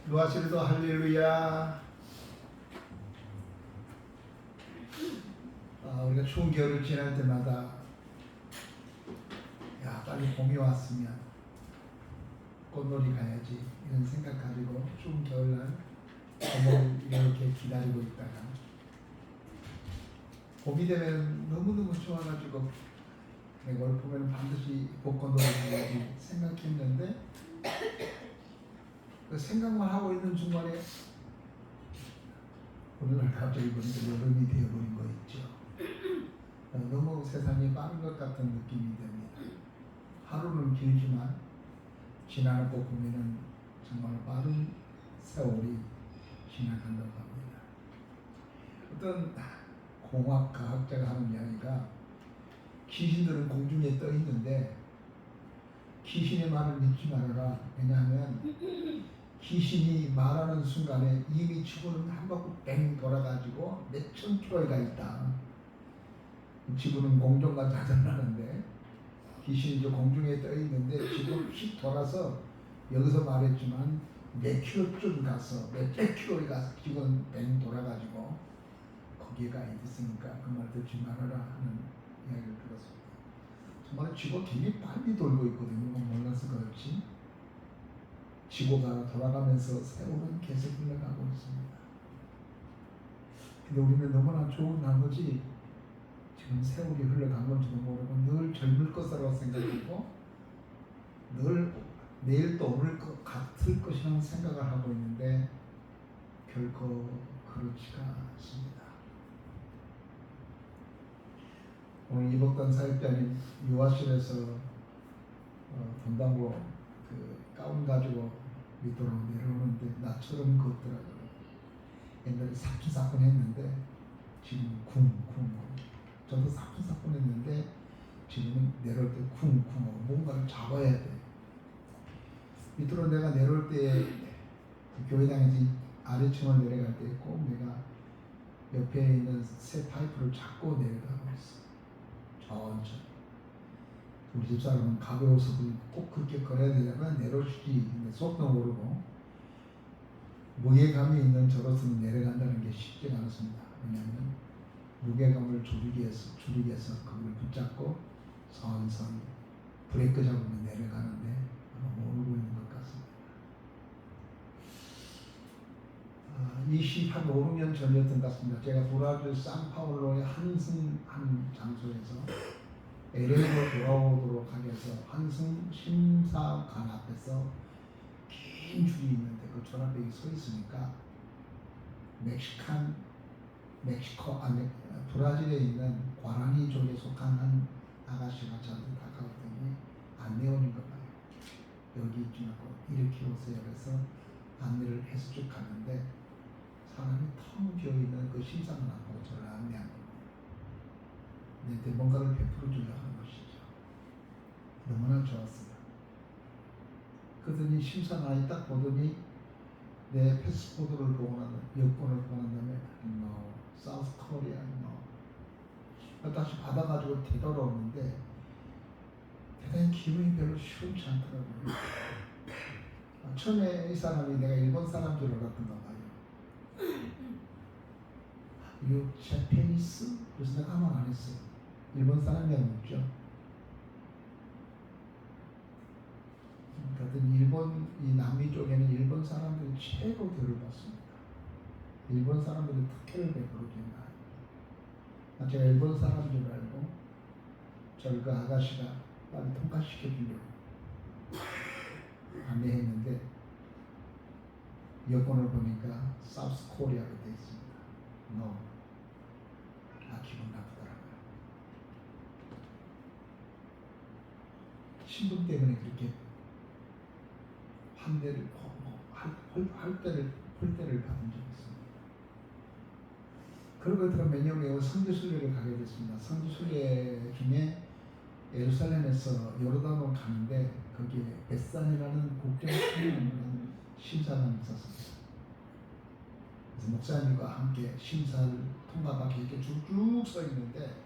루아실도 할렐루야. 우리가 추운 겨울을 지날 때마다 야 빨리 봄이 왔으면 꽃놀이 가야지 이런 생각 가지고 추운 겨울날 봄을 이렇게 기다리고 있다가 봄이 되면 너무너무 좋아가지고 내가 올 봄에는 반드시 벚꽃놀이 가야지 생각했는데 그 생각만 하고 있는 중간에 오늘날 갑자기 보니까 여름이 되어버린 거 있죠. 너무 세상이 빠른 것 같은 느낌이 됩니다. 하루는 길지만 지나고 보면은 정말 빠른 세월이 지나간다고 합니다. 어떤 공학 과학자가 하는 이야기가 귀신들은 공중에 떠 있는데 귀신의 말을 믿지 말아라. 왜냐하면 귀신이 말하는 순간에 이미 지구는 한 바퀴 뺑 돌아가지고 몇천 킬로가 있다. 지구는 공중과 자전하는데 귀신이 저 공중에 떠 있는데 지구를 휙 돌아서 여기서 말했지만 몇 킬로쯤 가서 몇백 킬로에 가서 지구는 뺑 돌아가지고 거기에 가 있으니까 그 말 듣지 말아라 하는 이야기를 들었습니다. 정말 지구가 굉장히 빨리 돌고 있거든요. 몰라서 그렇지 지구가 돌아가면서 세월은 계속 흘러가고 있습니다. 근데 우리는 너무나 좋은 나머지 지금 세월이 흘러간 건지도 모르고 늘 젊을 것으로 생각하고 늘 내일 또 오를 것 같을 것이라는 생각을 하고 있는데 결코 그렇지가 않습니다. 오늘 이복단 사역자님 유아실에서 분당고 그 가운 가지고 밑으로 내려오는데 나처럼 걷더라고요. 옛날에 사뿐사뿐 했는데 지금 쿵쿵 저도 사뿐사뿐 했는데 지금은 내려올 때 쿵쿵 뭔가를 잡아야 돼. 밑으로 내가 내려올 때 교회당에서 아래층을 내려갈 때 꼭 내가 옆에 있는 새 파이프를 잡고 내려가고 있어. 천천히. 우리 집사람은 가벼워서 꼭 그렇게 걸어야 되냐면 내려오시지. 속도 모르고 무게감이 있는 저로서는 내려간다는 게 쉽지가 않습니다. 왜냐하면 무게감을 줄이기 위해서 그걸 붙잡고 선선히 브레이크 잡으면 내려가는데 모르고 있는 것 같습니다. 25, 6년 전이었던 것 같습니다. 제가 브라질 상파울로의 한승 한 장소에서 LA로 돌아오도록 하기 위해서 한승 심사관 앞에서 긴 줄이 있는데 그 줄 앞에 서 있으니까 브라질에 있는 과라니족에 속한 한 아가씨가 저한테 다가왔더니 안내원인 것 봐요. 여기 있지 말고 이렇게 오세요. 그래서 안내를 해서 쭉 갔는데 사람이 텅 비어있는 그 심사관 앞으로 저를 안내한 겁니다. 내한테 뭔가를 베풀어 주려고 하는 것이죠. 너무나 좋았어요. 그러더니 심사관이 딱 보더니 내 패스포드를 보고 난 여권을 보고 난 다음에 사우스 코리아 다시 받아가지고 되돌아오는데 대단히 기분이 별로 시원치 않더라고요. 처음에 이 사람이 내가 일본 사람 줄 알았던가 봐요. You Japanese? 그래서 내가 아무 말 안 했어요. 일본 사람이라고 묻죠. 그랬더니 일본, 이 남미 쪽에는 일본 사람들이 최고 대우를 받습니다. 일본 사람들이 특혜를 베풀어준다. 제가 일본 사람인 줄 알고 저를 그 아가씨가 빨리 통과시켜주려고 안내했는데 여권을 보니까 사우스 코리아로 되어 있습니다. 기분 나쁘더라고요. 신분 때문에 그렇게 한대를 홀대를 받은 적이 있습니다. 그러고 들어 몇 년 후에 선교순례를 가게 됐습니다. 선교순례 중에 예루살렘에서 요르단으로 가는데 거기에 벳산이라는 국경통일하는 심사관이 있었습니다. 그래서 목사님과 함께 심사를 통과받기 이렇게 쭉쭉 서 있는데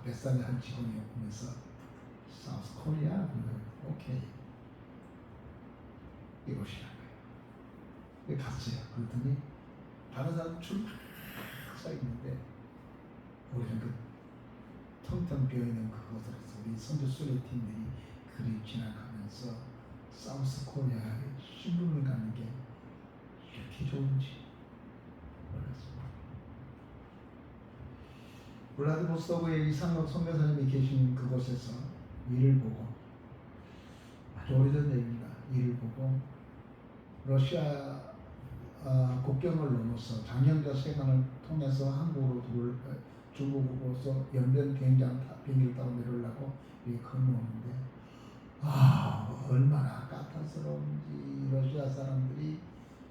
벳산의 한 직원이 오면서 사우스 코리아 오케이 이곳이라고요. 갔어요. 그랬더니 다른 사람 줄서 있는데 우리는 그 텅텅 비어있는 그곳에서 우리 선교 수료팀들이 그리 지나가면서 사우스 코리아에 신분을 갖는 게 이렇게 좋은지 몰랐습니다. 블라디보스토크의 이상록 선교사님이 계신 그곳에서 일을 보고, 아주 오래전 얘기입니다. 일을 보고 러시아 국경을 넘어서 장영자 생활을 통해서 한국으로 중국으로서 연변 비행기를 타고 내려오려고 건너오는데, 얼마나 까탈스러운지. 러시아 사람들이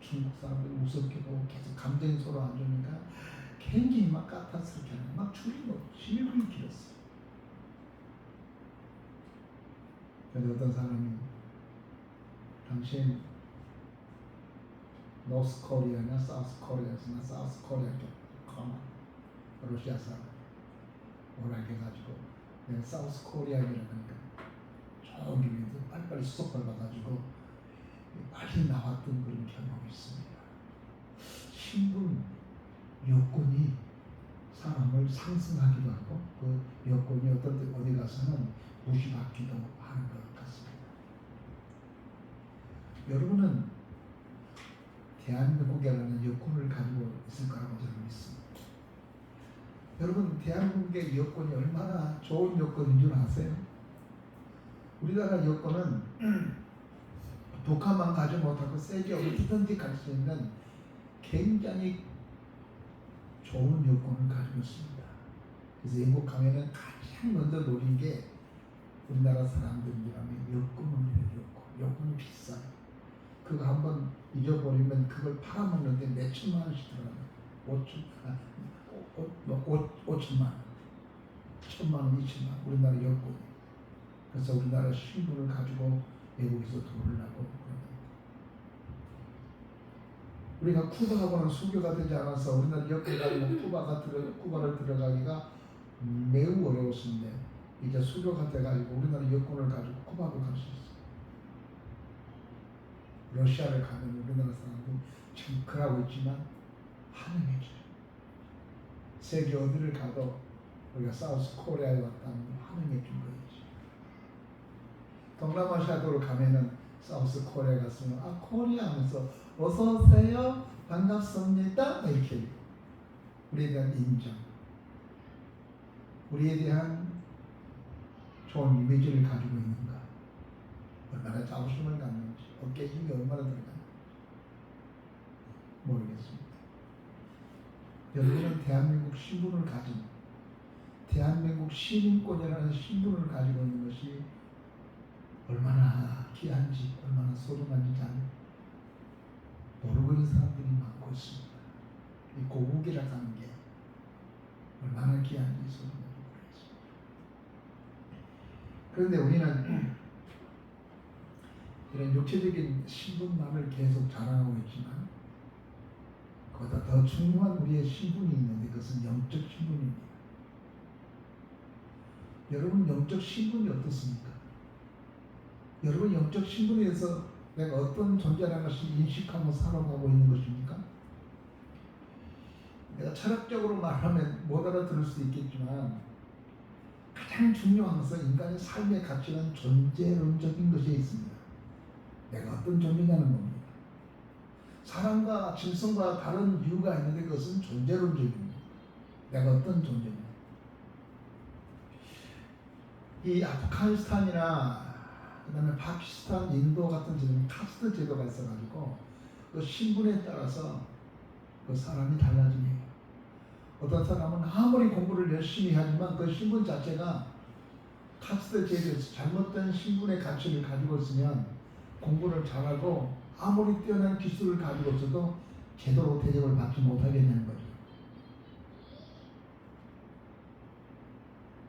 중국 사람들이 우습게 보고 계속 감정이 서로 안 좋으니까 굉장히 막 까탈스럽게 하는, 막 줄이 질그리 길었어요. 그래서 어떤 사람이 당신 노스 코리아나 사우스 코리아나 사우스 코리아 쪽 가만 러시아 사람 오라 해가지고 내가 사우스 코리아라고 하니까 저기 빨리빨리 수속을 받아가지고 빨리 나왔던 그런 경험이 있습니다. 신분 여건이 사람을 상승하기도 하고 그 여건이 어디 가서는 무시받기도 하는 것 같습니다. 여러분은 대한민국이라는 여건을 가지고 있을 거라고 저는 믿습니다. 여러분, 대한민국의 여건이 얼마나 좋은 여건인 줄 아세요? 우리나라 여건은 북한만 가지 못하고 세계 어디든지 갈 수 있는 굉장히 좋은 여건을 가지고 있습니다. 그래서 영국 가면은 가장 먼저 노린 게 우리나라 사람들이라면 여권입니다. 여권이 비싸요. 그거 한번 잊어버리면 그걸 팔아먹는데 몇 천만 원씩 들어가요. 5천만 원, 1,000만 원, 2천만 원. 우리나라 여권이. 그래서 우리나라 신분을 가지고 외국에서 돈을 나고 그럽니다. 우리가 쿠바 가고는 수교가 되지 않아서 우리나라 여권 가지고 쿠바를 들어가기가 매우 어려웠는데 이제 수교가 돼가지고 우리나라 여권을 가지고 쿠바로 갈 수 있어요. 러시아를 가면 우리나라 사람들 참 그러고 있지만 환영해줘요. 세계 어디를 가도 우리가 사우스 코리아에 왔다면 환영해준 거지. 동남아시아도로 가면은 사우스 코리아 갔으면 코리아 하면서 어서 오세요, 반갑습니다 이렇게 우리에 대한 인정, 우리에 대한 좋은 이미지를 가지고 있는가, 얼마나 자부심을 갖는지, 어깨에 힘이 얼마나 들어가는지 모르겠습니다. 여러분은 대한민국 신분을 가진, 대한민국 시민권이라는 신분을 가지고 있는 것이 얼마나 귀한지, 얼마나 소중한지 잘 모르고 있는 사람들이 많고 있습니다. 이 고국이라고 하는 게 얼마나 귀한지 소중한지 모르겠습니다. 그런데 우리는 이런 육체적인 신분만을 계속 자랑하고 있지만 그보다 더 중요한 우리의 신분이 있는데 그것은 영적 신분입니다. 여러분 영적 신분이 어떻습니까? 여러분 영적 신분에 대해서 내가 어떤 존재라는 것을 인식하고 살아가고 있는 것입니까? 내가 철학적으로 말하면 못 알아들을 수 있겠지만 가장 중요한 것은 인간의 삶의 가치는 존재론적인 것에 있습니다. 내가 어떤 존재냐는 겁니다. 사람과 짐승과 다른 이유가 있는데 그것은 존재론적입니다. 내가 어떤 존재냐. 이 아프가니스탄이나 그 다음에 파키스탄, 인도 같은 지역은 카스트 제도가 있어가지고 그 신분에 따라서 그 사람이 달라집니다. 어떤 사람은 아무리 공부를 열심히 하지만 그 신분 자체가 카스트 제도에서 잘못된 신분의 가치를 가지고 있으면 공부를 잘하고 아무리 뛰어난 기술을 가지고 있어도 제대로 대접을 받지 못하게 되는 거죠.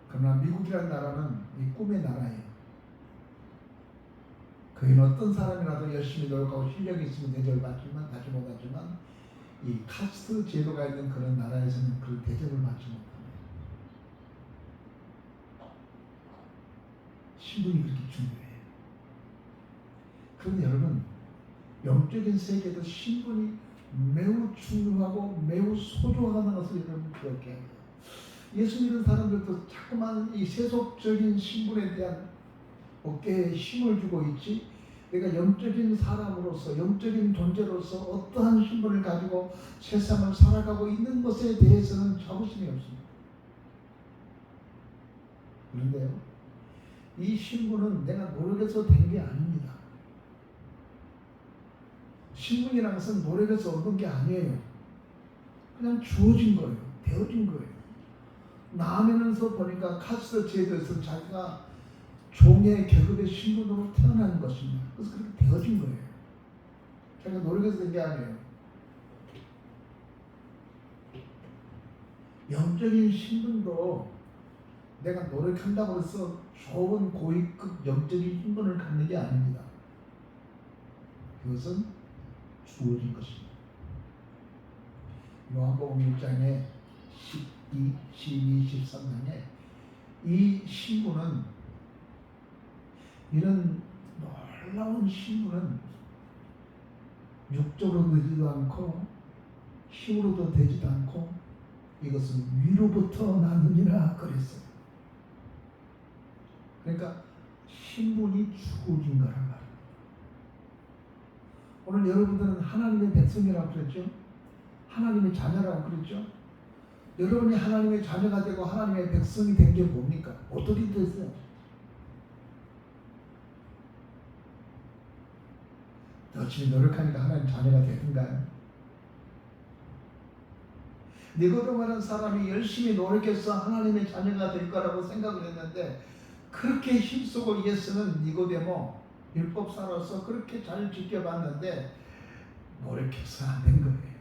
그러나 미국이라는 나라는 이 꿈의 나라예요. 거기는 어떤 사람이라도 열심히 노력하고 실력이 있으면 대접을 받지 못하지만 이 카스트 제도가 있는 그런 나라에서는 그 대접을 받지 못합니다. 신분이 그렇게 중요해요. 그런데 여러분, 영적인 세계도 신분이 매우 중요하고 매우 소중하다는 것을 여러분 기억해야 해요. 예수 믿는 사람들도 자꾸만 이 세속적인 신분에 대한 어깨에 힘을 주고 있지, 내가 영적인 사람으로서 영적인 존재로서 어떠한 신분을 가지고 세상을 살아가고 있는 것에 대해서는 자부심이 없습니다. 그런데요, 이 신분은 내가 노력해서 된 게 아닙니다. 신분이라는 것은 노력해서 얻은 게 아니에요. 그냥 주어진 거예요. 되어진 거예요. 나면서 보니까 카스트 제도에서 자기가 종의 계급의 신분으로 태어난 것입니다. 그래서 그렇게 되어진 거예요. 자기가 노력해서 된 게 아니에요. 영적인 신분도 내가 노력한다고 해서 좋은 고위급 영적인 신분을 갖는 게 아닙니다. 그것은 주어진 것입니다. 요한복음 1장에 12, 13장에 이 신분은, 이런 놀라운 신분은 육적으로 되지도 않고 힘으로도 되지도 않고 이것은 위로부터 나느니라 그랬어요. 그러니까 신분이 주어진 거란 말이에요. 오늘 여러분들은 하나님의 백성이라고 그랬죠? 하나님의 자녀라고 그랬죠? 여러분이 하나님의 자녀가 되고 하나님의 백성이 된 게 뭡니까? 어떻게 됐어요? 열심히 노력하니까 하나님 자녀가 되는가요? 니고데모라는 사람이 열심히 노력해서 하나님의 자녀가 될 거라고 생각을 했는데, 그렇게 힘쓰고 예수는 니고데모 율법사로서 그렇게 잘 지켜봤는데 노력해서 안 된 거예요.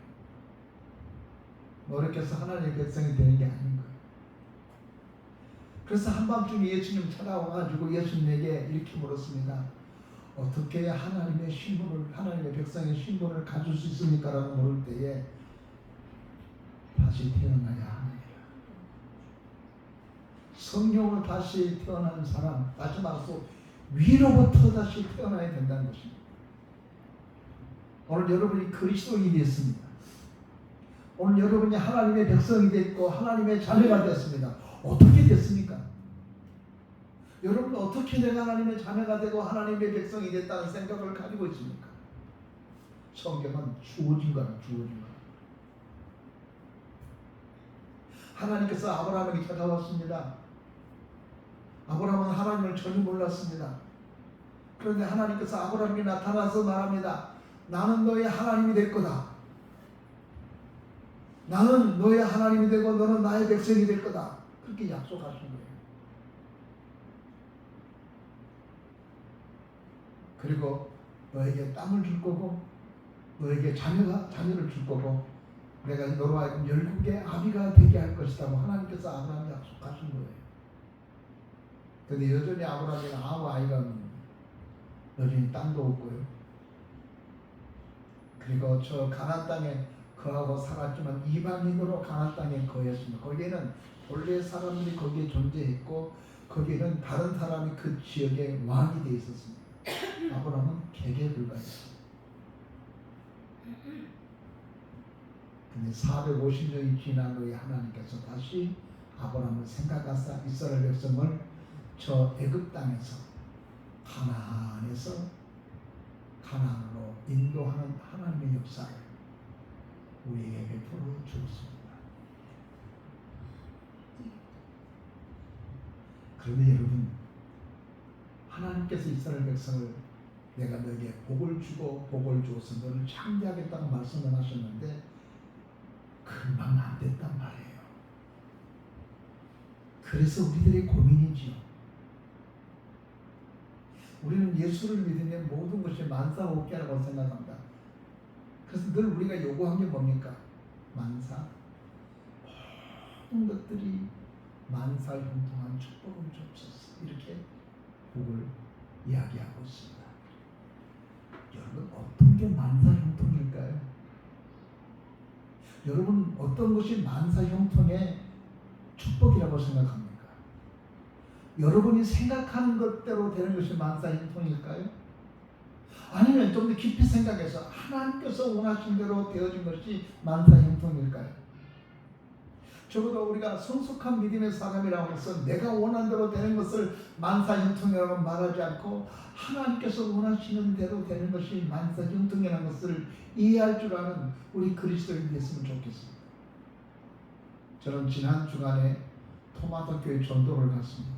노력해서 하나님의 백성이 되는 게 아닌 거예요. 그래서 한밤중에 예수님 찾아와가지고 예수님에게 이렇게 물었습니다. 어떻게 하나님의 신분을, 하나님의 백성의 신분을 가질 수 있습니까? 라고 물을 때에 다시 태어나야 합니다. 성령으로 다시 태어난 사람, 다시 말해서 위로부터 다시 태어나야 된다는 것입니다. 오늘 여러분이 그리스도인이 됐습니다. 오늘 여러분이 하나님의 백성이 됐고 하나님의 자녀가 됐습니다. 어떻게 됐습니까? 여러분 어떻게 내가 하나님의 자녀가 되고 하나님의 백성이 됐다는 생각을 가지고 있습니까? 성경은 주어진 거라, 주어진 거. 하나님께서 아브라함에게 찾아왔습니다. 아브라함은 하나님을 전혀 몰랐습니다. 그런데 하나님께서 아브라함에게 나타나서 말합니다. 나는 너의 하나님이 될 거다. 나는 너의 하나님이 되고 너는 나의 백성이 될 거다. 그렇게 약속하신 거예요. 그리고 너에게 땅을 줄 거고 너에게 자녀를 줄 거고 내가 너로 하여금 열국의 아비가 되게 할 것이라고 하나님께서 아브라함에 약속하신 거예요. 그런데 여전히 아브라함에는 아무 아이가 없는, 여전히 땅도 없고요. 그리고 저 가나안 땅에 거하고 살았지만 이방인으로 가나안 땅에 거했습니다. 거기에는 본래 사람들이 거기에 존재했고 거기에는 다른 사람이 그 지역의 왕이 되어 있었습니다. 아브라함은 객에 불과했습니다. 근데 450년이 지난 후에 하나님께서 다시 아브라함을 생각하사 이스라엘 백성을 저 애굽 땅에서 가나안에서 가나안으로 인도하는 하나님의 역사를 우리에게 베풀어 주었습니다. 그런데 여러분, 하나님께서 이스라엘 백성을 내가 너에게 복을 주고 복을 주어서 너를 창대하겠다고 말씀을 하셨는데 금방 안 됐단 말이에요. 그래서 우리들의 고민이지요. 우리는 예수를 믿으면 모든 것이 만사오케라고 생각합니다. 그래서 늘 우리가 요구한 게 뭡니까? 만사. 모든 것들이 만사형통한 축복을 주옵소서. 이렇게 복을 이야기하고 있습니다. 여러분, 어떤 게 만사형통일까요? 여러분, 어떤 것이 만사형통의 축복이라고 생각합니까? 여러분이 생각하는 것대로 되는 것이 만사형통일까요? 아니면 좀 더 깊이 생각해서 하나님께서 원하신 대로 되어진 것이 만사형통일까요? 적어도 우리가 성숙한 믿음의 사람이라고 해서 내가 원하는 대로 되는 것을 만사형통이라고 말하지 않고 하나님께서 원하시는 대로 되는 것이 만사형통이라는 것을 이해할 줄 아는 우리 그리스도인이 됐으면 좋겠습니다. 저는 지난 주간에 토마토 교회 전도를 갔습니다.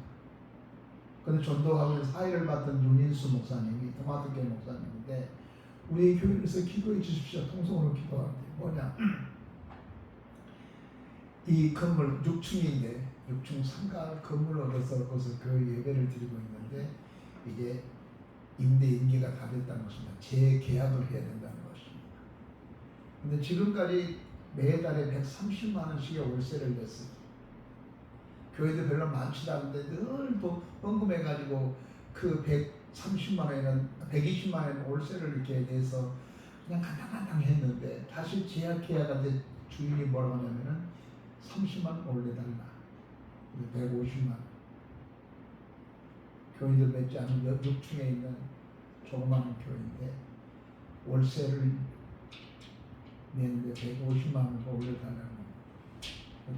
근데 전도하고 사회를 맡은 윤인수 목사님이 토마토 교회 목사님인데 우리 교회에서 기도해 주십시오. 통성으로 기도하는데 뭐냐? 이 건물 6층인데 6층 상가 건물을 얻어서 거기서 교회 예배를 드리고 있는데 이게 임기가 다 됐다는 것입니다. 재계약을 해야 된다는 것입니다. 근데 지금까지 매달에 130만 원씩의 월세를 냈어요. 교회도 별로 많지도 않은데 늘 헌금해가지고 그 130만 원에는 120만 원 월세를 이렇게 내서 그냥 간당간당 했는데 다시 계약하는데 주인이 뭐라고 하냐면은 30만 원 올려달라. 150만 원. 교인들 맺지 않은 6층에 있는 조그마한 교회인데 월세를 내는데 150만 원 올려달라고.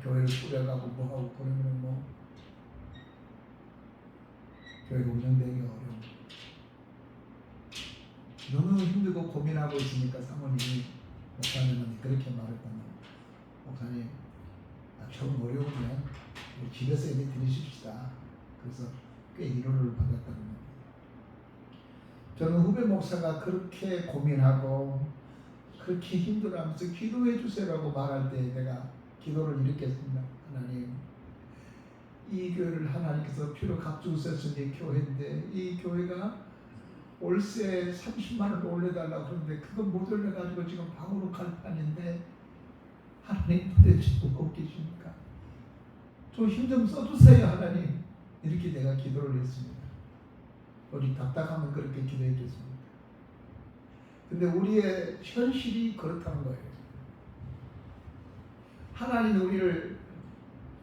교회를 꾸려가고 뭐하고 그러면 뭐 교회가 운영되기 어려워. 너무 힘들고 고민하고 있으니까 사모님이 목사님한테 그렇게 말했단 말이에요. 목사님, 좀 어려우면 집에서 예배 드리십시다. 그래서 꽤 위로를 받았다는 겁니다. 저는 후배 목사가 그렇게 고민하고 그렇게 힘들어하면서 기도해 주세요라고 말할 때 내가 기도를 이렇게 했습니다. 하나님, 이 교회를 하나님께서 피로 값주셨으니 교회인데 이 교회가 월세 30만 원 올려달라고 그러는데 그거 못 올려가지고 지금 방으로 갈 판인데 하나님 도대체 뭐가 계십니까? 좀 힘 좀 써주세요 하나님. 이렇게 내가 기도를 했습니다. 우리 답답하면 그렇게 기도했겠습니다. 근데 우리의 현실이 그렇다는 거예요. 하나님은 우리를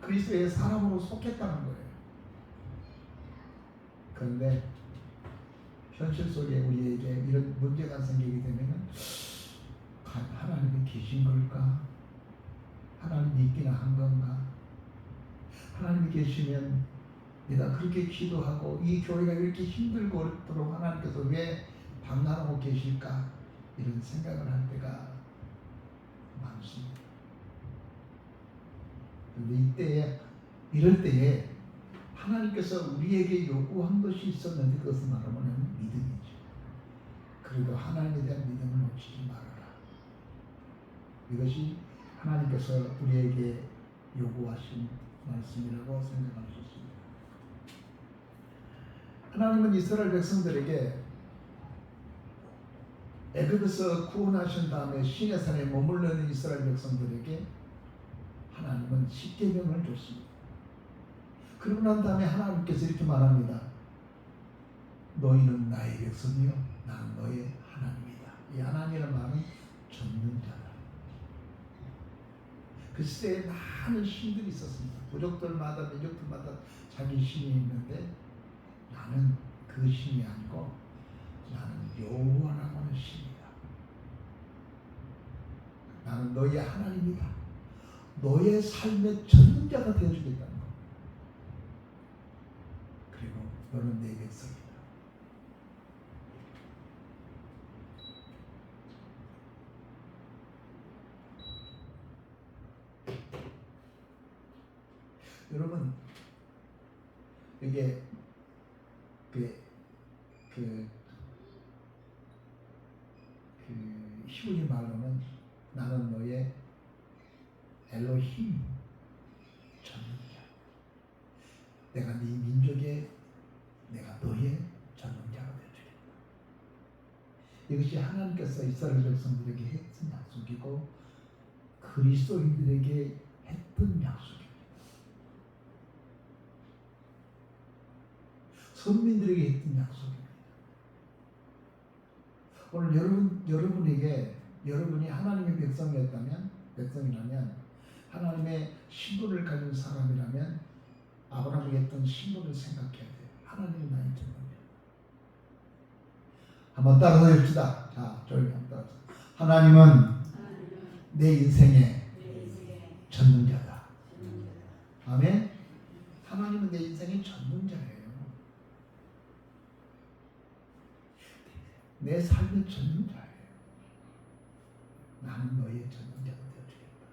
그리스도의 사람으로 속했다는 거예요. 그런데 현실 속에 우리에게 이런 문제가 생기게 되면 하나님이 계신 걸까? 하나님이 있기나 한 건가? 하나님이 계시면 내가 그렇게 기도하고 이 교회가 이렇게 힘들고 어렵도록 하나님께서 왜 방관하고 계실까? 이런 생각을 할 때가 많습니다. 그런데 이럴 때에 하나님께서 우리에게 요구한 것이 있었는데 그것은 말하면 믿음이죠. 그래도 하나님에 대한 믿음을 놓치지 말아라. 이것이 하나님께서 우리에게 요구하신 말씀이라고 생각할 수 있습니다. 하나님은 이스라엘 백성들에게 애굽에서 구원하신 다음에 시내산에 머물러 있는 이스라엘 백성들에게 하나님은 십계명을 줬습니다. 그러고 난 다음에 하나님께서 이렇게 말합니다. 너희는 나의 백성이요 나는 너의 하나님이다. 이 하나님이라는 말은 전능자다. 그 시대에 많은 신들이 있었습니다. 부족들마다 민족들마다 자기 신이 있는데 나는 그 신이 아니고 나는 여호와라고 하는 신이다. 나는 너의 하나님이다. 너의 삶의 전능자가 되어주겠다는 것. 그리고 너는 내 백성이다. 여러분, 이게 히브리 말로는 나는 너의 엘로힘 전능자. 내가 네 민족의 내가 너의 전능자가 되어주겠다. 이것이 하나님께서 이스라엘 백성들에게 했던 약속이고 그리스도인들에게 했던 약속입니다. 선민들에게 했던 약속입니다. 오늘 여러분에게 여러분이 하나님의 백성이라면 하나님의 신분을 가진 사람이라면 아브라함에게 했던 신분을 생각해야 돼요. 하나님은 나의 전능자. 한번 따라서 해봅시다. 자, 조용히 한번 따라서. 하나님은 내 인생의 전능자다. 아멘. 하나님은 내 인생의 전능자예요. 내 삶의 전능자예요. 나는 너의 전능자가 되어주겠다.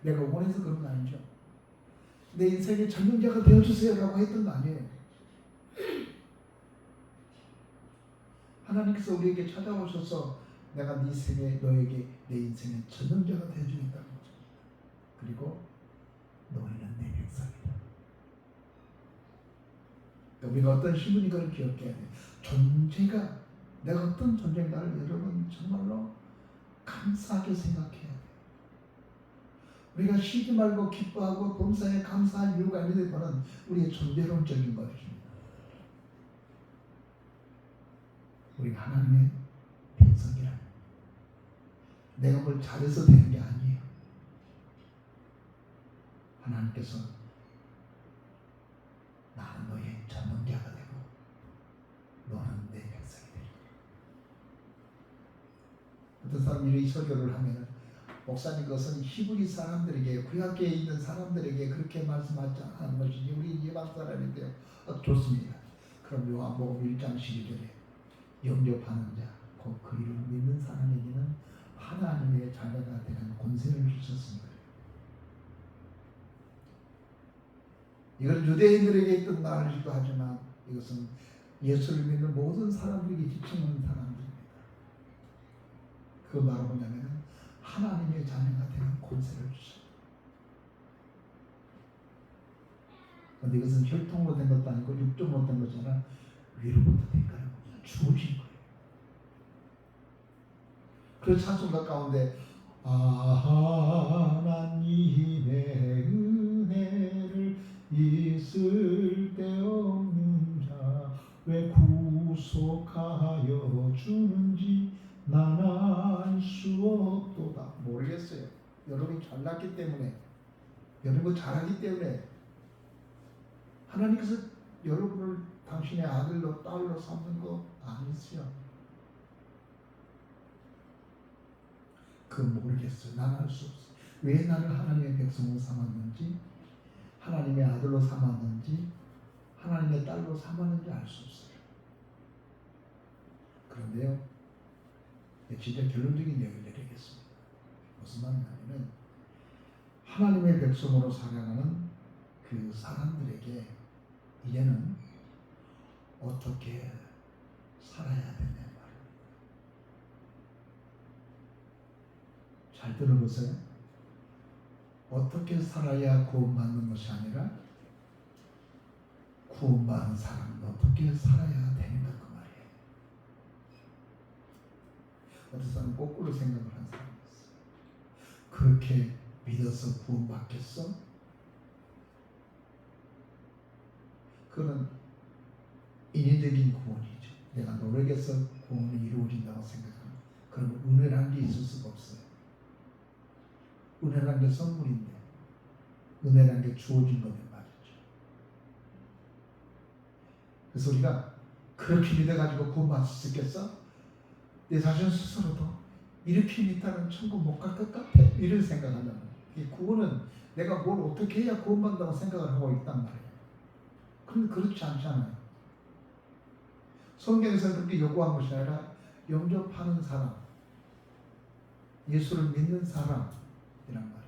내가 원해서 그런 거 아니죠. 내 인생의 전능자가 되어주세요라고 했던 거 아니에요. 하나님께서 우리에게 찾아오셔서 내가 네 생에 너에게 내 인생의 전능자가 되어주겠다는 거죠. 그리고 너희는 내 백성이다. 우리가 어떤 신분이 그걸 기억해야 돼. 존재가 내가 어떤 존재인가를 여러분 정말로 감사하게 생각해야 돼. 우리가 쉬지 말고 기뻐하고 범사에 감사할 이유가 있는데 바로 우리의 존재론적인 것입니다. 우리가 하나님의 백성이라. 내가 뭘 잘해서 되는 게 아니에요. 하나님께서 나는 너의 전능자가 되고 너는 내 백성이 되리라. 어떤 사람이 이 설교를 하면 목사님 그것은 히브리 사람들에게 구약계에 있는 사람들에게 그렇게 말씀하지 않은 것이지 우리 이방 사람인데요. 좋습니다. 그럼 요한복음 1장 12절에 영접하는 자, 곧 그 이름을 믿는 사람에게는 하나님의 자녀가 되는 권세를 주셨습니다. 이건 유대인들에게 있던 말이기도 하지만 이것은 예수를 믿는 모든 사람들에게 지칭하는 사람들입니다. 그 말은 뭐냐면 하나님의 자녀가 되는 권세를 주셨습니다. 그런데 이것은 혈통으로 된 것도 아니고 육종으로 된 것이나 위로부터 된 거예요. 주어진 거예요. 그 찬송가 가운데 하나님의 은혜를 있을 데 없는 자 왜 구속하여 주는지 난 알 수 없도다. 모르겠어요. 여러분이 잘났기 때문에 여러분 잘하기 때문에 하나님께서 여러분을 당신의 아들로 딸로 삼는 거 아니세요. 그건 모르겠어요. 난 알 수 없어요. 왜 나를 하나님의 백성으로 삼았는지 하나님의 아들로 삼았는지 하나님의 딸로 삼았는지 알 수 없어요. 그런데요, 진짜 결론적인 얘기를 드리겠습니다. 무슨 말이냐면 하나님의 백성으로 살아가는 그 사람들에게 이제는 어떻게 살아야 되냐 말입니다. 잘 들어보세요. 어떻게 살아야 구원받는 것이 아니라 구원받은 사람은 어떻게 살아야 되는가 그 말이에요. 어떤 사람은 거꾸로 생각을 한 사람이 있어요. 그렇게 믿어서 구원받겠어? 그건 인위적인 구원이죠. 내가 노력해서 구원이 이루어진다고 생각하면 그러면 은혜라는 게 있을 수가 없어요. 은혜라는 게 선물인데 은혜라는 게 주어진 거면 말이죠. 그래서 우리가 그렇게 믿어가지고 구원받을 수 있겠어? 내 자신 스스로도 이렇게 믿다면 천국 못 갈 것 같아 이런 생각하면 이 구원은 내가 뭘 어떻게 해야 구원받는다고 생각을 하고 있단 말이에요. 그런데 그렇지 않잖아요. 성경에서 그렇게 요구한 것이 아니라 영접하는 사람, 예수를 믿는 사람이란 말이죠.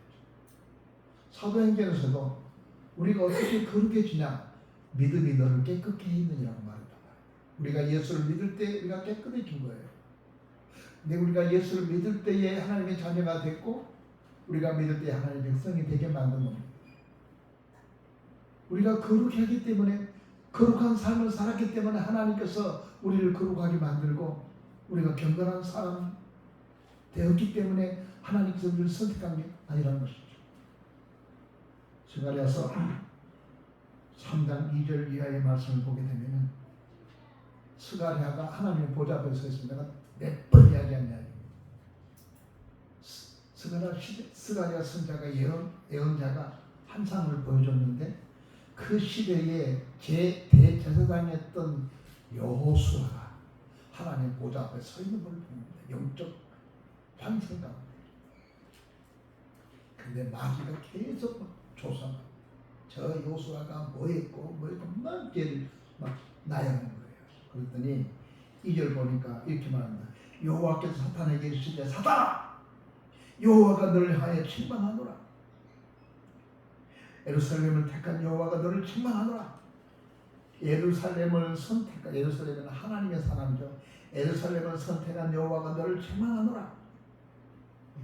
사도행전에서도 우리가 어떻게 거룩해지냐? 믿음이 너를 깨끗게 해 있느니라고 말했단 말이에요. 우리가 예수를 믿을 때 우리가 깨끗해진 거예요. 근데 우리가 예수를 믿을 때에 하나님의 자녀가 됐고 우리가 믿을 때 하나님의 백성이 되게 만든 겁니다. 우리가 거룩하기 때문에 거룩한 삶을 살았기 때문에 하나님께서 우리를 거룩하게 만들고 우리가 경건한 사람 되었기 때문에 하나님께서 우리를 선택한 게 아니라는 것이죠. 스가랴서 3장 2절 이하의 말씀을 보게 되면 스가랴가 하나님의 보좌 앞에 서 있습니다. 내가 몇 번 이야기한 이야기. 스가랴 선자가 예언자가 환상을 보여줬는데 그 시대에 대제사장이었던 여호수아가 하나님 보좌 앞에 서 있는 걸 봅니다. 영적 환상감. 근데 마귀가 계속 조사하고 저 요수아가 뭐 했고 막 걔를 막 나열하는 거예요. 그랬더니 2절 보니까 이렇게 말합니다. 여호와께서 사탄에게 이르시되 사탄아 여호와가 너를 향하여 책망하노라. 예루살렘을 택한 여호와가 너를 책망하노라. 예루살렘은 하나님의 사람이죠. 예루살렘을 선택한 여호와가 너를 책망하노라.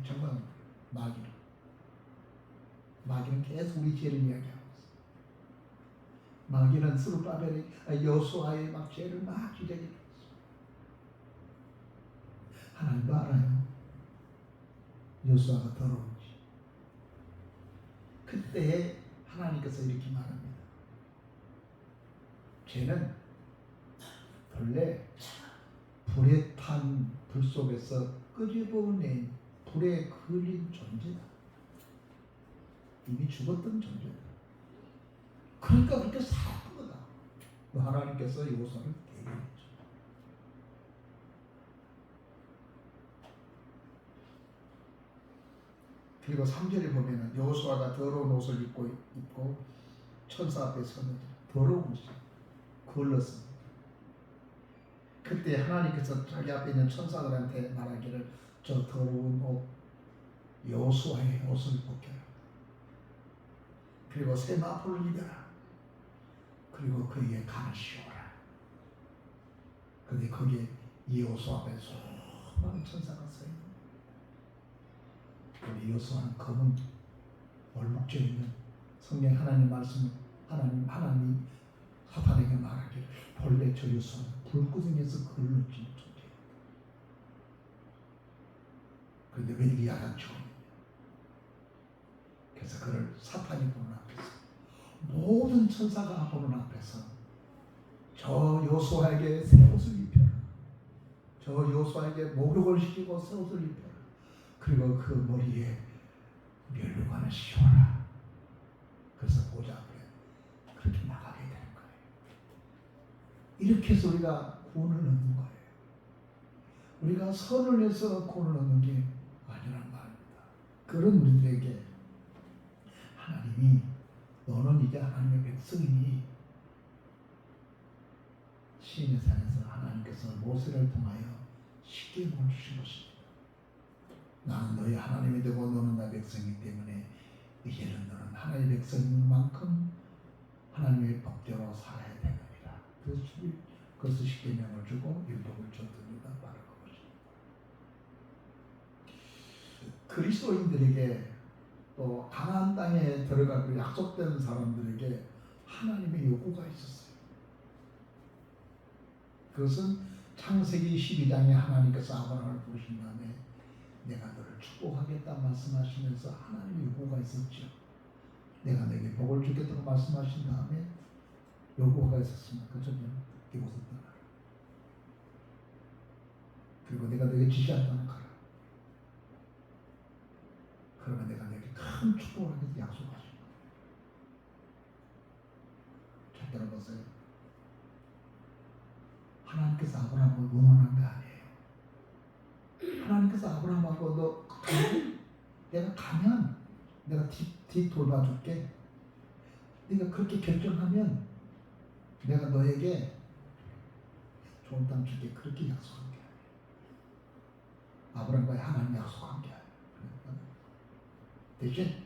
책망 마귀는 계속 우리 죄를 이야기하고 있어요. 마귀는 여호수아의 막 죄를 막 지적해 줬어요. 하나님도 알아요. 여호수아가 더러운지. 그때 하나님께서 이렇게 말합니다. 죄는 본래 불에 탄 불 속에서 끄집어낸 불에 그을린 존재다. 이미 죽었던 존재다. 그러니까 그렇게 살았던 거다. 하나님께서 여호수아를 대리했죠. 그리고 3절에 보면은 여호수아가 더러운 옷을 입고 천사 앞에 섰는데 더러운 옷이 걸렀습니다. 그때 하나님께서 자기 앞에 있는 천사들한테 말하기를 저 더러운 옷 여호수아의 옷을 벗겨라. 그리고 세마포를 입여라. 그리고 그에게 간을 씌워라. 그런데 거기에 여호수아 앞에 수많은 천사가 서 있는 거예요. 여호수아는 검은 얼룩져 있는 성경 하나님 말씀 하나님 사탄에게 말하기를 본래 저 여호수아는 불구덩이에서 걸러진 존재예요. 그런데 왜 이리 야단 치고 있느냐. 그래서 그를 사탄이 보는 앞에서 모든 천사가 보는 앞에서 저 여호수아에게 새 옷을 입혀라. 저 여호수아에게 목욕을 시키고 새 옷을 입혀라. 그리고 그 머리에 멸류관을 씌워라. 그래서 보좌 앞에 그렇게 나가게 되는 거예요. 이렇게 해서 우리가 구원을 얻는 거예요. 우리가 선을 해서 구원을 얻는 게 아니란 말입니다. 그런 우리들에게 하나님이 너는 이제 하나님의 백성이니 시인의 산에서 하나님께서 모세를 통하여 십계명을 주신 것입니다. 나는 너희 하나님이 되고 너는 나의 백성이기 때문에 이제는 너는 하나님의 백성인 만큼 하나님의 법대로 살아야 되느니라. 그래서 십계명을 주고 율법을 줬더니가 바로 그것입니다. 그리스도인들에게 또 가나안 땅에 들어가고 약속된 사람들에게 하나님의 요구가 있었어요. 그것은 창세기 12장에 하나님께서 아브라함을 부르신 다음에 내가 너를 축복하겠다 말씀하시면서 하나님의 요구가 있었죠. 내가 너에게 복을 주겠다고 말씀하신 다음에 요구가 있었습니다. 그죠? 이곳을 떠나라. 그리고 내가 너에게 지시한 땅을 가라. 그러면 내가 너에게 큰 축복을 하겠다 약속하신 거예요. 잘 들어보세요. 하나님께서 아브라함을 원원한 게 아니에요. 하나님께서 아브라함하고 너 내가 가면 내가 뒤 돌봐줄게. 네가 그렇게 결정하면 내가 너에게 좋은 땅 줄게. 그렇게 약속한 게 아니에요. 아브라함과 하나님 약속한 게 아니에요. 대신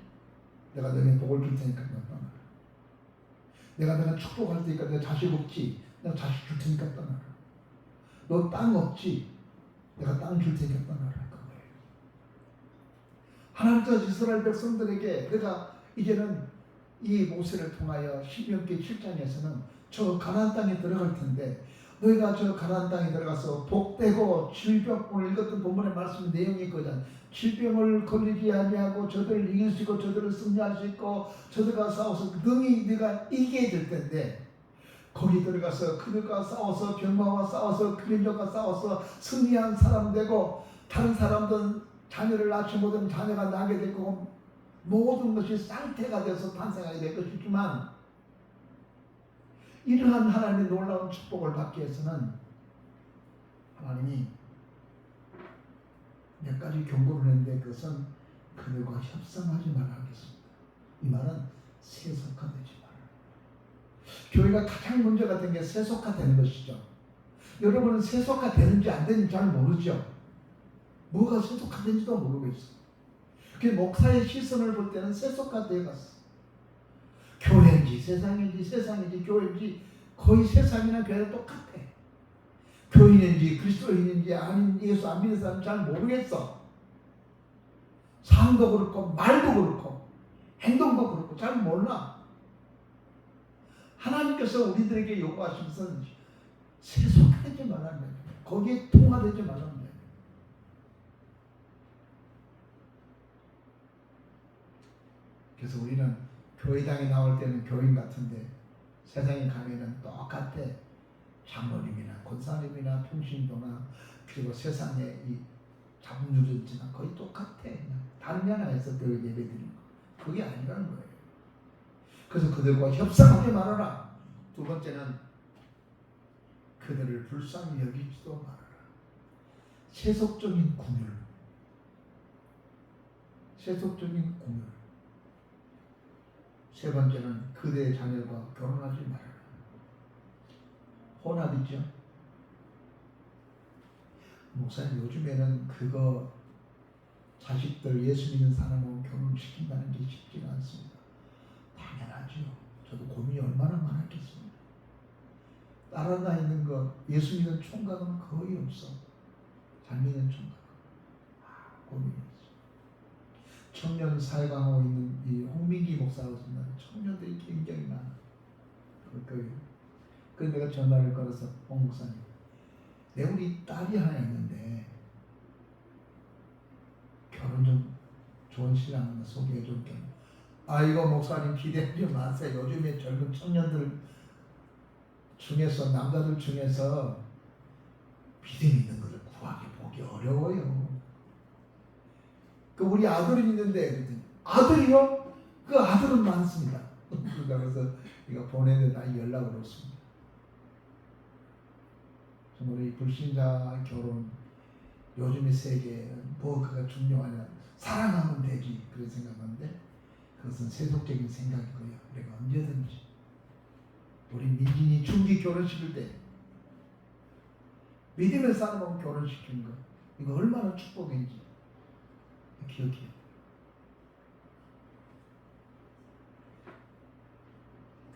내가 너에게 복을 줄 테니까 너 떠나라. 내가 축복할 테니까 내 자식 없지. 내가 자식 줄 테니까 떠나라. 너 땅 없지. 내가 땅 줄 테니까 떠나라. 그거예요. 하나님께서 이스라엘 백성들에게 내가 이제는 이 모세를 통하여 신명기 7장에서는 저 가나안 땅에 들어갈 텐데 너희가 저 가나안 땅에 들어가서 복되고 질병, 오늘 읽었던 본문의 말씀 내용이 그거잖아요. 질병을 걸리지 아니하고 저들을 이길 수 있고 저들을 승리할 수 있고 저들과 싸워서 능히 네가 이기게 될 텐데 거기 들어가서 그들과 싸워서 병마와 싸워서 그림자와 싸워서 승리한 사람 되고 다른 사람들은 자녀를 낳지 못하면 자녀가 나게 될 거고 모든 것이 쌍태가 돼서 탄생하게 될 것이지만 이러한 하나님의 놀라운 축복을 받기 위해서는 하나님이 몇 가지 경고를 했는데 그것은 그들과 협상하지 말라 하겠습니다. 이 말은 세속화되지 말라. 교회가 가장 문제가 된 게 세속화되는 것이죠. 여러분은 세속화되는지 안 되는지 잘 모르죠. 뭐가 세속화된지도 모르고 있어. 그 목사의 시선을 볼 때는 세속화되어 갔어. 교회인지 세상인지 교회인지 거의 세상이나 교회랑 똑같아. 교인인지 그리스도인인지 아닌 예수 안 믿는 사람은 잘 모르겠어. 삶도 그렇고 말도 그렇고 행동도 그렇고 잘 몰라. 하나님께서 우리들에게 요구하신 것은 세속화되지 말라는 거예요. 거기에 통화되지 말라는 거예요. 그래서 우리는 교회당에 나올 때는 교인 같은데 세상에 가면은 똑같아. 장로님이나 권사님이나 평신도나 그리고 세상에 이 자본주의지나 거의 똑같아. 그냥 다른 게 하나에서 교회 예배 드리는 거. 그게 아니라는 거예요. 그래서 그들과 협상하지 말아라. 두 번째는 그들을 불쌍히 여기지도 말아라. 세속적인 궁율. 세속적인 궁율. 세 번째는 그대의 자녀과 결혼하지 말아라. 혼합이죠. 목사님 요즘에는 그거 자식들 예수 믿는 사람하고 결혼시킨다는 게 쉽지가 않습니다. 당연하죠. 저도 고민이 얼마나 많았겠습니까. 따라다니는 거 예수 믿는 총각은 거의 없어. 잘 믿는 총각은 고민이 있어. 청년 사회강하고 있는 이 홍민기 목사라고 생각하는 청년들이 굉장히 많아. 그래서 내가 전화를 걸어서 홍 목사님, 내 우리 딸이 하나 있는데 결혼 좀 좋은 신랑 소개해 줄게. 아이고 목사님 기대하지 마세요. 요즘에 젊은 청년들 중에서 남자들 중에서 믿음 있는 것을 구하기 보기 어려워요. 그 우리 아들이 있는데 아들이요? 그 아들은 많습니다. 그래서 이거 보내는 연락을 했습니다. 우리 불신자 결혼 요즘의 세계는 뭐가 중요하냐 사랑하면 되지 그런 생각하는데 그것은 세속적인 생각이고요. 우리가 언제든지 우리 민진이 중기 결혼시킬 때 믿음의 사람하고 결혼시키는 거 이거 얼마나 축복인지 기억해요.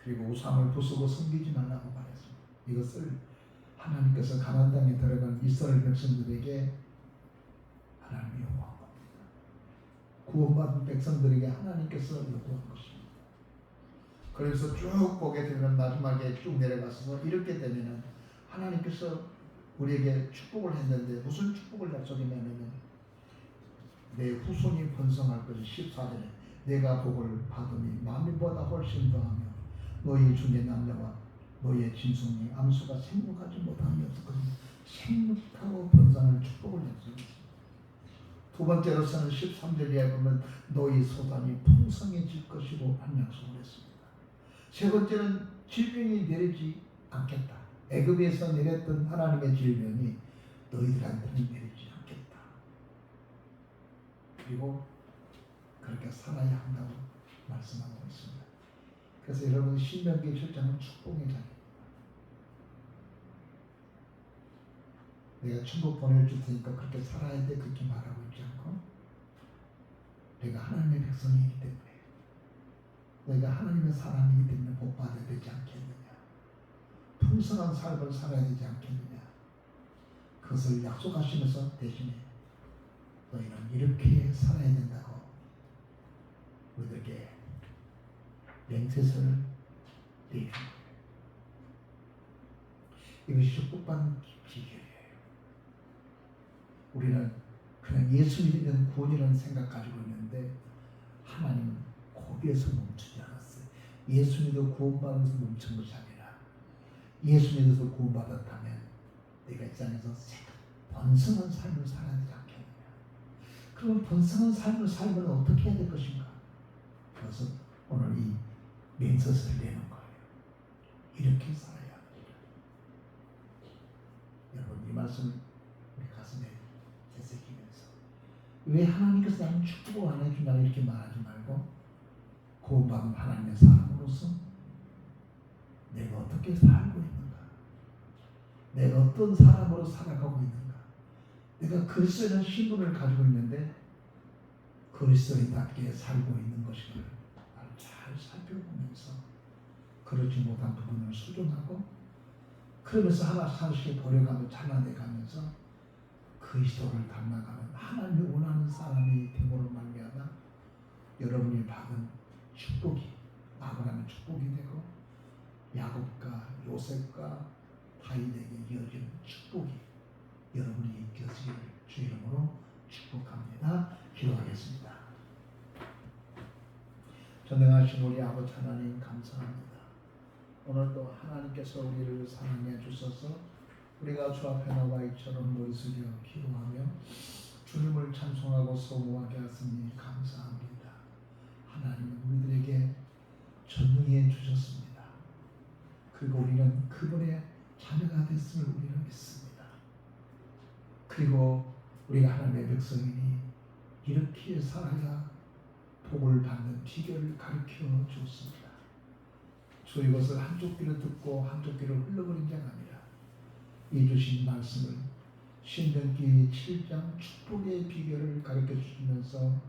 그리고 우상을 부수고 섬기지 말라고 말했습니다. 이것을 하나님께서 가나안 땅에 들어간 이스라엘 백성들에게 하나님이 요구한 겁니다. 구원받은 백성들에게 하나님께서 요구한 것입니다. 그래서 쭉 보게 되면 마지막에 쭉 내려가서 이렇게 되면은 하나님께서 우리에게 축복을 했는데 무슨 축복을 약속했냐면 내 후손이 번성할 것이 14절에 내가 복을 받으니 만민보다 훨씬 더하며 너희 중에 남녀와 너희의 짐승이 암수가 생육하지 못함이 없었거든요. 생육하고 번성을 축복을 약속했습니다. 두 번째로서는 13절에 보면 너희 소산이 풍성해질 것이고 한 약속을 했습니다. 세 번째는 질병이 내리지 않겠다. 애굽에서 내렸던 하나님의 질병이 너희들한테는 내리지 않겠다. 그리고 그렇게 살아야 한다고 말씀하고 있습니다. 그래서 여러분 신명기 7장은 축복의 장입니다. 내가 천국 보내줄 테니까 그렇게 살아야 돼 그렇게 말하고 있지 않고 내가 하나님의 백성이기 때문에 너희가 하나님의 사람이기 때문에 복 받아야 되지 않겠느냐. 풍성한 삶을 살아야 되지 않겠느냐. 그것을 약속하시면서 대신에 너희는 이렇게 살아야 된다고 우리들에게 맹세서를 내준 거예요. 이것이 축복받는 비결이에요. 우리는 그냥 예수 믿으면 구원이라는 생각 가지고 있는데 하나님은 거기에서 멈추지 않았어요. 예수 믿어 구원받아서 멈춘 것이 아니라 예수 믿어서 구원받았다면 내가 이 땅에서 번성한 삶을 살아야 되지 않겠느냐. 그럼 번성한 삶을 살면 어떻게 해야 될 것인가. 그것은 오늘 이 맹세서를 내는 거예요. 이렇게 살아야 합니다. 여러분 이 말씀 왜 하나님께서 나는 축복을 안 해주냐고 이렇게 말하지 말고 고방 하나님의 사람으로서 내가 어떻게 살고 있는가, 내가 어떤 사람으로 살아가고 있는가, 내가 그리스도의 신분을 가지고 있는데 그리스도인답게 살고 있는 것을 잘 살펴보면서 그렇지 못한 부분을 수정하고 그러면서 하나씩 버려가며 잘라내가면서 그리스도를 닮아가는 하나님이 원하는 사람이 됨으로 말미암아 여러분이 받은 축복이 아브라함의 축복이 되고 야곱과 요셉과 다윗에게 이어지는 축복이 여러분이 이어지기를 주 이름으로 축복합니다. 기도하겠습니다. 전능하신 우리 아버지 하나님 감사합니다. 오늘도 하나님께서 우리를 사랑해 주셔서 우리가 주 앞에 나와 이처럼 머리 숙여 기도하며 주님을 찬송하고 소모하게 하시니 감사합니다. 하나님은 우리들에게 전능해 주셨습니다. 그리고 우리는 그분의 자녀가 됐음을 우리는 믿습니다. 그리고 우리가 하나님의 백성이니 이렇게 살아야 복을 받는 비결을 가르쳐 주었습니다. 주 이것을 한쪽 귀로 듣고 한쪽 귀로 흘러버린 자가 아니라 이 주신 말씀을 신명기 7장 축복의 비결을 가르쳐 주시면서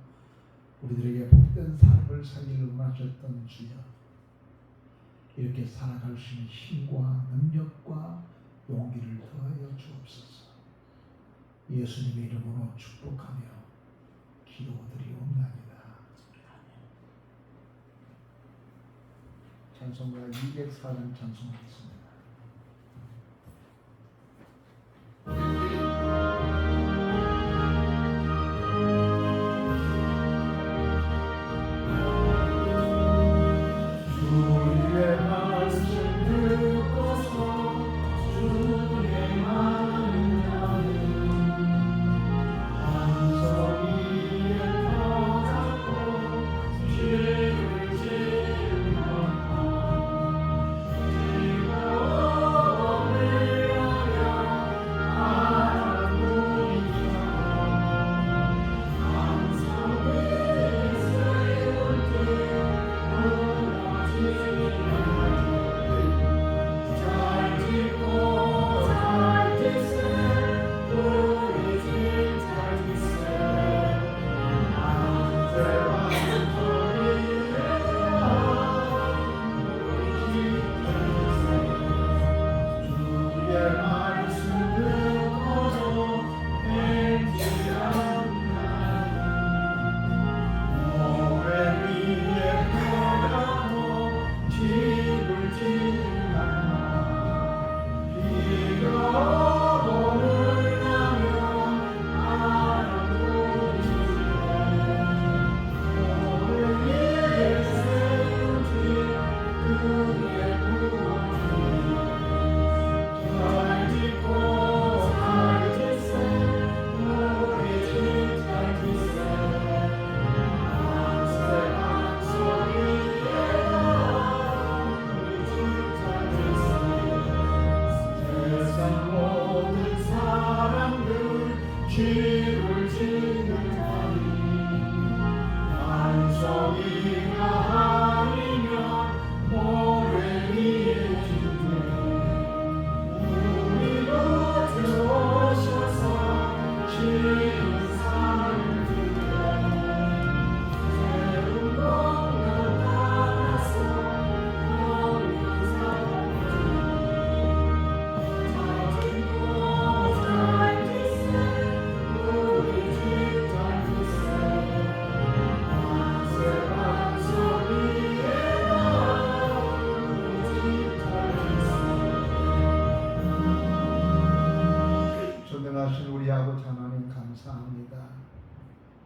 우리들에게 복된 삶을 살기를 원하셨던 주여, 이렇게 살아갈 수 있는 힘과 능력과 용기를 더하여 주옵소서. 예수님의 이름으로 축복하며 기도드리옵나이다. 찬송가 204장 찬송하겠습니다.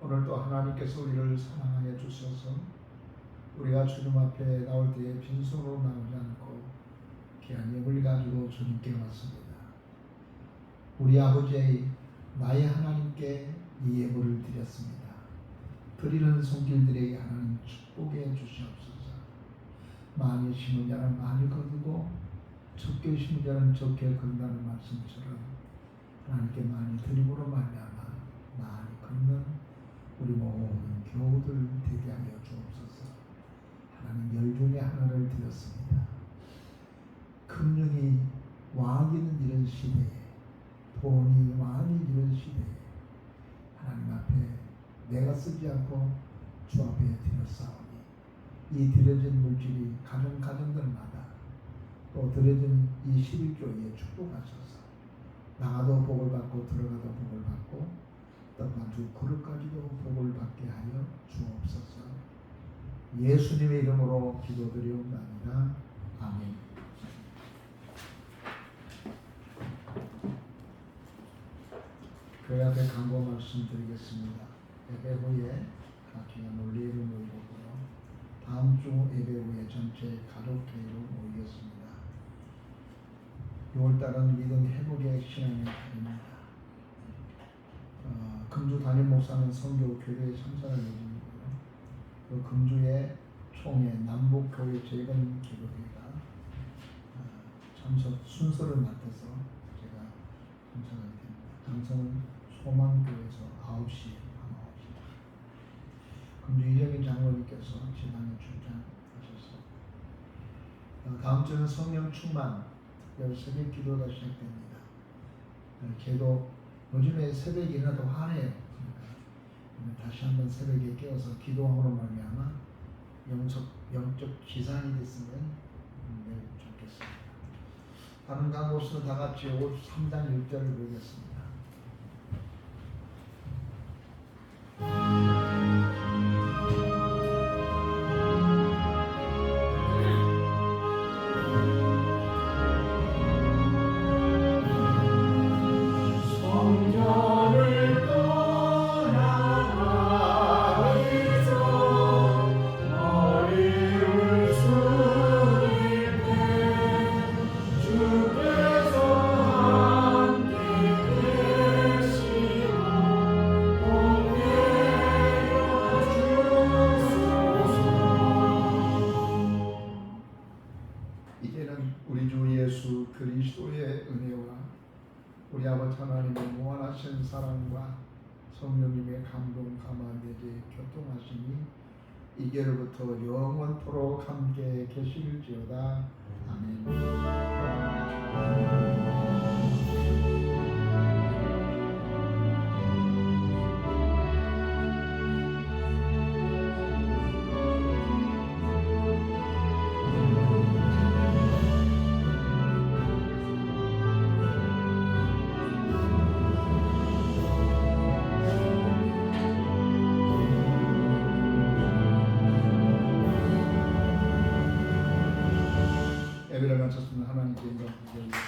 오늘도 하나님께서 우리를 사랑하여 주셔서 우리가 주님 앞에 나올 때에 빈손으로 나오지 않고 귀한 예물을 가지고 주님께 왔습니다. 우리 아버지의 나의 하나님께 이 예물을 드렸습니다. 드리는 손길들에게 하나님 축복해 주시옵소서. 많이 심은 자는 많이 거두고 적게 심은 자는 적게 거둔다는 말씀처럼 하나님께 많이 드림으로 말미암아 많이 걷는 우리 모든 교우들 되게 하여 주옵소서. 하나님 열 중에 하나를 드렸습니다. 금융이 왕이는 이런 시대에, 돈이 왕이 이런 시대에 하나님 앞에 내가 쓰지 않고 주 앞에 드렸사오니 이 드려진 물질이 가정가정들마다 또 드려진 이 11조에 축복하셔서 나가도 복을 받고 들어가도 복을 받고 떡반주 그릇까지도 복을 받게 하여 주옵소서. 예수님의 이름으로 기도드리옵나이다. 아멘. 교회 앞에 간구 말씀드리겠습니다. 예배 후에 각기가 논리를 모이고요. 다음 주 예배 후에 전체 가족회의로 모이겠습니다. 6월달은 믿음 회복의 신앙의 달입니다. 금주 담임 목사는 선교 교회 참사를 예정이고요. 그 금주의 총회 남북교회 재건 기도회가 참석 순서를 맡아서 제가 참석하게 됩니다. 장소는 소망교회에서 9시에 밤 9시. 금주 이정인 장로님께서 지방에 출장하셔서 다음 주는 성령 충만 특별 새벽 기도가 시작됩니다. 걔도 요즘에 새벽이나 더 화내요. 그러니까 다시 한번 새벽에 깨어서 기도함으로 말미암아 영적 기상이 됐으면 매우 좋겠습니다. 다른 강호수는 다 같이 3장 1절을 보겠습니다. 이제는 우리 주 예수 그리스도의 은혜와 우리 아버지 하나님의 무한하신 사랑과 성령님의 감동 감화되게 교통하시니 이제로부터 영원토록 함께 계실지어다. 아멘. 예배를 마쳤습니다. 하나님께 영광 드리겠습니다.